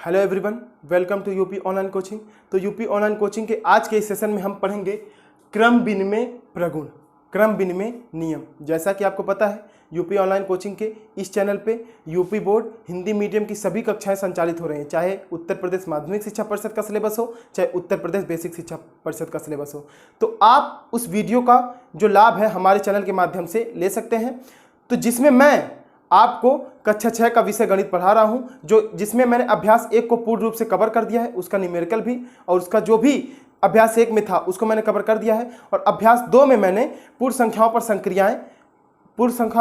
Hello everyone, welcome to UP online coaching. तो UP online coaching के आज के इस सेशन में हम पढ़ेंगे क्रम विनिमय प्रगुण, क्रम विनिमय नियम। जैसा कि आपको पता है, यूपी ऑनलाइन कोचिंग के इस चैनल पे यूपी बोर्ड हिंदी मीडियम की सभी कक्षाएं संचालित हो रही हैं, चाहे उत्तर प्रदेश माध्यमिक शिक्षा परिषद का सिलेबस हो, चाहे उत्तर प्रदेश बेसिक शिक्षा परिषद का सिलेबस हो। तो आप उस वीडियो का जो लाभ है हमारे चैनल के माध्यम से ले सकते हैं। तो जिसमें मैं आपको कक्षा 6 का विषय गणित पढ़ा रहा हूं, जिसमें मैंने अभ्यास 1 को पूर्ण रूप से कवर कर दिया है, उसका न्यूमेरिकल भी, और उसका जो भी अभ्यास 1 में था उसको मैंने कवर कर दिया है। और अभ्यास 2 में मैंने पूर्ण संख्याओं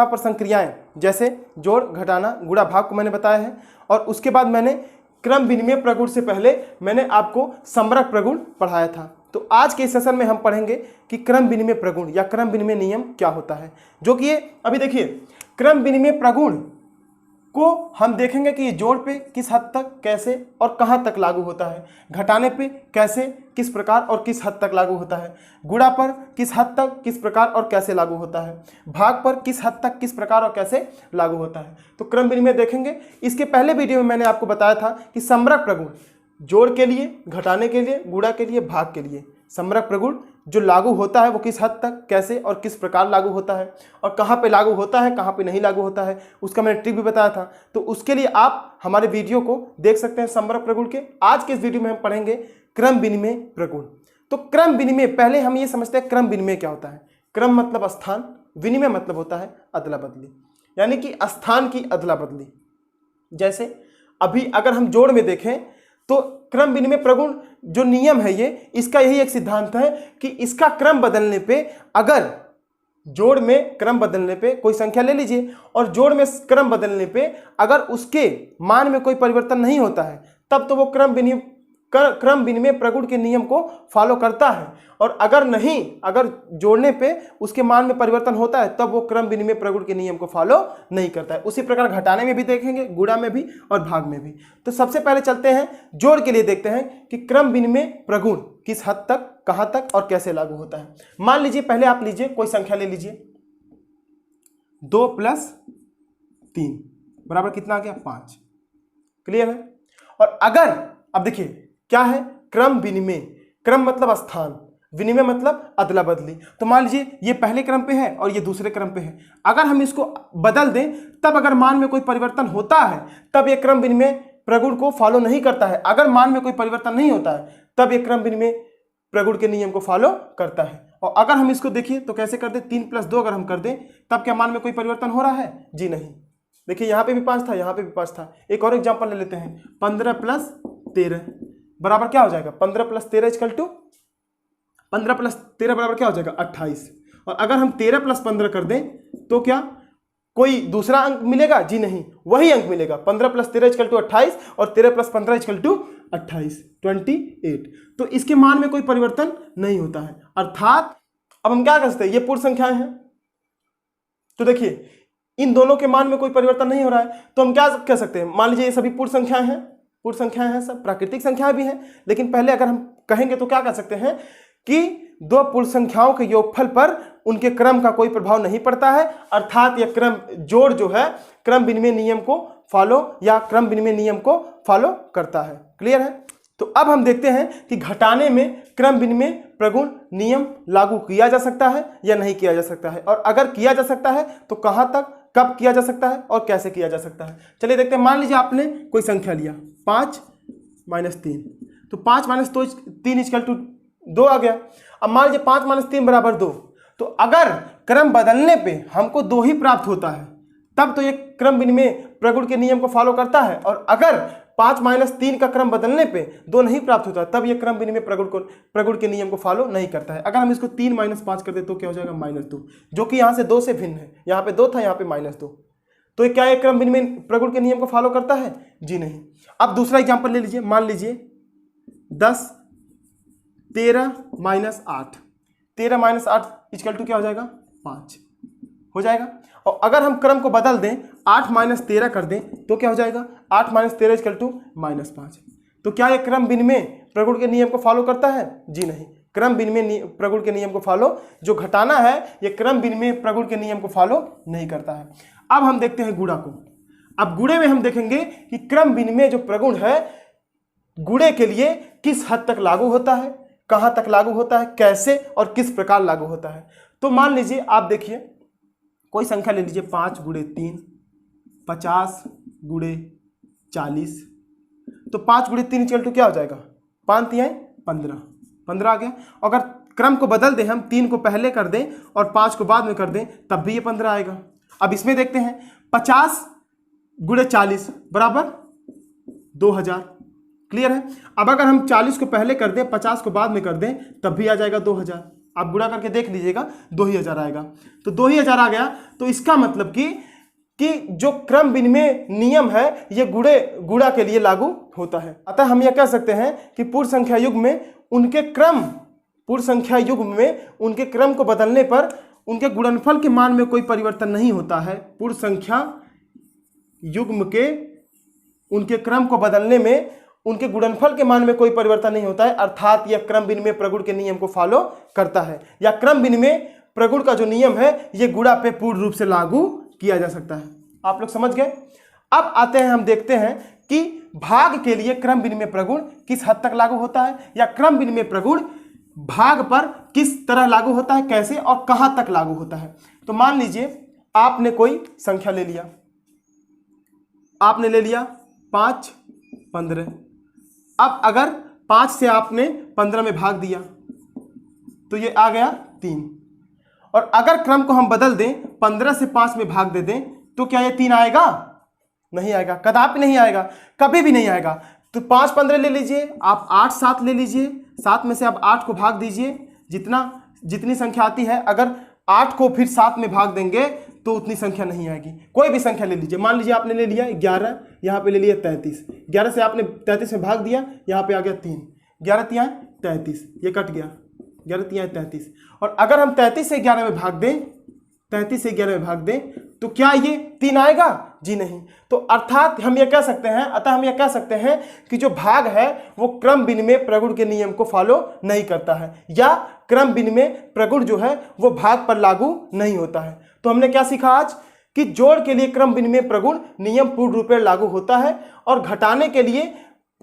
पर संक्रियाएं जैसे जोड़, घटाना, गुणा, भाग को मैंने बताया है। और उसके बाद मैंने क्रम विनिमय प्रगुण से पहले मैंने आपको समरक प्रगुण पढ़ाया था। तो आज के इस सेशन में हम पढ़ेंगे कि क्रम विनिमय प्रगुण या क्रम विनिमय नियम क्या होता है, जो कि ये अभी देखिए क्रम विनिमय प्रगुण को हम देखेंगे कि ये जोड़ पे किस हद तक, कैसे और कहां तक लागू होता है, घटाने पे कैसे, किस प्रकार और किस हद तक लागू होता है, गुणा पर किस हद तक, किस प्रकार और कैसे लागू होता है, भाग पर किस हद तक, किस प्रकार और कैसे लागू होता है। तो क्रम विनिमय देखेंगे। इसके पहले वीडियो में मैंने आपको बताया था कि समरक प्रगुण जोड़ के लिए, घटाने के लिए, गुणा के लिए, भाग के लिए समरक प्रगुण जो लागू होता है वो किस हद तक, कैसे और किस प्रकार लागू होता है, और कहाँ पे लागू होता है, कहाँ पे नहीं लागू होता है, उसका मैंने ट्रिक भी बताया था। तो उसके लिए आप हमारे वीडियो को देख सकते हैं समरक प्रगुण के। आज के इस वीडियो में हम पढ़ेंगे क्रम विनिमय प्रगुण। तो क्रम विनिमय, पहले हम ये समझते हैं क्रम विनिमय क्या होता है। क्रम मतलब स्थान, विनिमय मतलब होता है अदला बदली, यानी कि स्थान की अदला बदली। जैसे अभी अगर हम जोड़ में देखें तो क्रम विनिमय प्रगुण जो नियम है ये, इसका यही एक सिद्धांत है कि इसका क्रम बदलने पे, अगर जोड़ में क्रम बदलने पे कोई संख्या ले लीजिए और जोड़ में क्रम बदलने पे अगर उसके मान में कोई परिवर्तन नहीं होता है, तब तो वो क्रम विनिमय प्रगुण के नियम को फॉलो करता है। और अगर जोड़ने पे उसके मान में परिवर्तन होता है, तब वो क्रम विनिमय प्रगुण के नियम को फॉलो नहीं करता है। उसी प्रकार घटाने में भी देखेंगे, गुणा में भी और भाग में भी। तो सबसे पहले चलते हैं जोड़ के लिए, देखते हैं कि क्रम विनिमय प्रगुण किस हद तक, कहां तक और कैसे लागू होता है। मान लीजिए, पहले आप लीजिए कोई संख्या ले लीजिए, 2 + 3 बराबर कितना आ गया, 5। क्लियर है। और अगर अब देखिए क्या है, क्रम विनिमय, क्रम मतलब स्थान, विनिमय मतलब अदला बदली। तो मान लीजिए ये पहले क्रम पे है और ये दूसरे क्रम पे है। अगर हम इसको बदल दें, तब अगर मान में कोई परिवर्तन होता है, तब ये क्रम विनिमय प्रगुण को फॉलो नहीं करता है। अगर मान में कोई परिवर्तन नहीं होता है, तब ये क्रम विनिमय प्रगुण के नियम को फॉलो करता है। और अगर हम इसको देखिए तो कैसे कर दें, 3 + 2 अगर हम कर दें, तब क्या मान में कोई परिवर्तन हो रहा है? जी नहीं। देखिए यहाँ पे भी 5 था, यहाँ पे भी 5 था। एक और एग्जाम्पल ले लेते हैं, 15 + 13 बराबर क्या हो जाएगा, 15 + 13 = 15 + 13 बराबर क्या हो जाएगा, 28। और अगर हम 13 + 15 कर दें तो क्या कोई दूसरा अंक मिलेगा? जी नहीं, वही अंक मिलेगा। 15 + 13 = 28 और 13 + 15 = 28, 28। तो इसके मान में कोई परिवर्तन नहीं होता है। अर्थात अब हम क्या कर सकते हैं, ये पूर्ण संख्याएं हैं, तो देखिए इन दोनों के मान में कोई परिवर्तन नहीं हो रहा है, तो हम क्या कह सकते हैं, मान लीजिए ये सभी पूर्ण संख्याएं हैं, पूर्ण संख्याएं हैं, सब प्राकृतिक संख्याएं भी हैं। लेकिन पहले अगर हम कहेंगे तो क्या कह सकते हैं कि दो पूर्ण संख्याओं के योगफल पर उनके क्रम का कोई प्रभाव नहीं पड़ता है। अर्थात यह क्रम जोड़ जो है क्रम विनिमय नियम को फॉलो या क्रम विनिमय नियम को फॉलो करता है। क्लियर है। तो अब हम देखते हैं कि घटाने में क्रम विनिमय प्रगुण नियम लागू किया जा सकता है या नहीं किया जा सकता है, और अगर किया जा सकता है तो कहां तक, कब किया जा सकता है और कैसे किया जा सकता है। चलिए देखते हैं। मान लीजिए आपने कोई संख्या लिया 5 - 3, तो 5 - 3 = 2 आ गया। अब मान लीजिए 5 - 3 = 2, तो अगर क्रम बदलने पे हमको 2 ही प्राप्त होता है, तब तो ये क्रम विनिमय प्रगुण के नियम को फॉलो करता है। और अगर 5 - 3 का क्रम बदलने पे 2 नहीं प्राप्त होता, तब ये क्रम विनिमय प्रगुण के नियम को फॉलो नहीं करता है। अगर हम इसको 3 - 5 कर दे तो क्या हो जाएगा, -2, जो कि यहाँ से 2 से भिन्न है। यहाँ पे 2 था, यहाँ पे -2। तो ये क्या, एक क्रम विनिमय प्रगुण के नियम को फॉलो करता है? जी नहीं। अब दूसरा एग्जाम्पल ले लीजिए। मान लीजिए 10 - 13 - 8, 13 - 8 = क्या हो जाएगा, 5 हो जाएगा। और अगर हम क्रम को बदल दें, 8 - 13 कर दें तो क्या हो जाएगा, 8 - 13 = -5। तो क्या ये क्रम विनिमय प्रगुण के नियम को फॉलो करता है? जी नहीं। क्रम विनिमय प्रगुण के नियम को फॉलो, जो घटाना है ये क्रम विनिमय प्रगुण के नियम को फॉलो नहीं करता है। अब हम देखते हैं गुणा को। अब गुणे में हम देखेंगे कि क्रम विनिमय जो प्रगुण है गुणे के लिए किस हद तक लागू होता है, कहां तक लागू होता है, कैसे और किस प्रकार लागू होता है। तो मान लीजिए आप देखिए कोई संख्या ले लीजिए 5 गुणे 3, 50 गुणे 40। तो 5 गुणे 3 इक्वल टू क्या हो जाएगा, 5 तिहाई 15, 15 आ गया। अगर क्रम को बदल दें, हम 3 को पहले कर दें और 5 को बाद में कर दें, तब भी ये 15 आएगा। अब इसमें देखते हैं 50 गुणे 40 बराबर 2000। क्लियर है। अब अगर हम 40 को पहले कर दें, 50 को बाद में कर दें, तब भी आ जाएगा 2000। आप गुणा करके देख लीजिएगा 2000 आएगा। तो 2000 आ गया। तो इसका मतलब कि जो क्रम विनिमय नियम है ये गुणा के लिए लागू होता है। अतः हम यह कह सकते हैं कि पूर्ण संख्या युग्म में उनके क्रम को बदलने पर उनके गुणनफल के मान में कोई परिवर्तन नहीं होता है। पूर्ण संख्या युग्म के उनके क्रम को बदलने में उनके गुणनफल के मान में कोई परिवर्तन नहीं होता है, अर्थात यह क्रम विनिमय प्रगुण के नियम को फॉलो करता है, या क्रम विनिमय प्रगुण का जो नियम है यह गुणा पे पूर्ण रूप से लागू किया जा सकता है। आप लोग समझ गए। अब आते हैं, हम देखते हैं कि भाग के लिए क्रम विनिमय प्रगुण किस हद तक लागू होता है, या क्रम विनिमय प्रगुण भाग पर किस तरह लागू होता है, कैसे और कहां तक लागू होता है। तो मान लीजिए आपने कोई संख्या ले लिया, आपने ले लिया 5 15। अब अगर 5 से आपने 15 में भाग दिया तो ये आ गया 3। और अगर क्रम को हम बदल दें, 15 से 5 में भाग दे दें, तो क्या ये 3 आएगा? नहीं आएगा, कदापि नहीं आएगा, कभी भी नहीं आएगा। तो 5 15 ले लीजिए, आप 8 7 ले लीजिए, 7 में से आप 8 को भाग दीजिए, जितनी संख्या आती है, अगर 8 को फिर 7 में भाग देंगे तो उतनी संख्या नहीं आएगी। कोई भी संख्या ले लीजिए, मान लीजिए आपने ले लिया 11, यहाँ पे ले लिया 33, 11 से आपने 33 में भाग दिया, यहाँ पे आ गया 3, 11 तिहाई 33, ये कट गया, 11 तिहाई 33। और अगर हम 33 से 11 में भाग दें, 33 से 11 में भाग दें, तो क्या ये 3 आएगा? जी नहीं। तो अर्थात हम ये कह सकते हैं कि जो भाग है वो क्रम विनिमय प्रगुण के नियम को फॉलो नहीं करता है, या क्रम विनिमय प्रगुण जो है वो भाग पर लागू नहीं होता है। तो हमने क्या सीखा आज कि जोड़ के लिए क्रम विनिमय प्रगुण नियम पूर्ण रूप से लागू होता है, और घटाने के लिए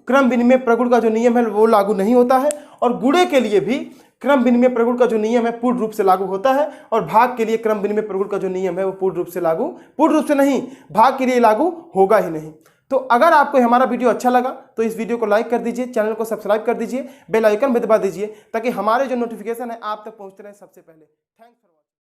क्रम विनिमय प्रगुण का जो नियम है वो लागू नहीं होता है, और गुणे के लिए भी क्रम विनिमय प्रगुण का जो नियम है पूर्ण रूप से लागू होता है, और भाग के लिए क्रम विनिमय प्रगुण का जो नियम है वो पूर्ण रूप से नहीं, भाग के लिए लागू होगा ही नहीं। तो अगर आपको हमारा वीडियो अच्छा लगा तो इस वीडियो को लाइक कर दीजिए, चैनल को सब्सक्राइब कर दीजिए, बेल आइकन भी दबा दीजिए, ताकि हमारे जो नोटिफिकेशन है आप तक पहुंचते रहे सबसे पहले। Thanks for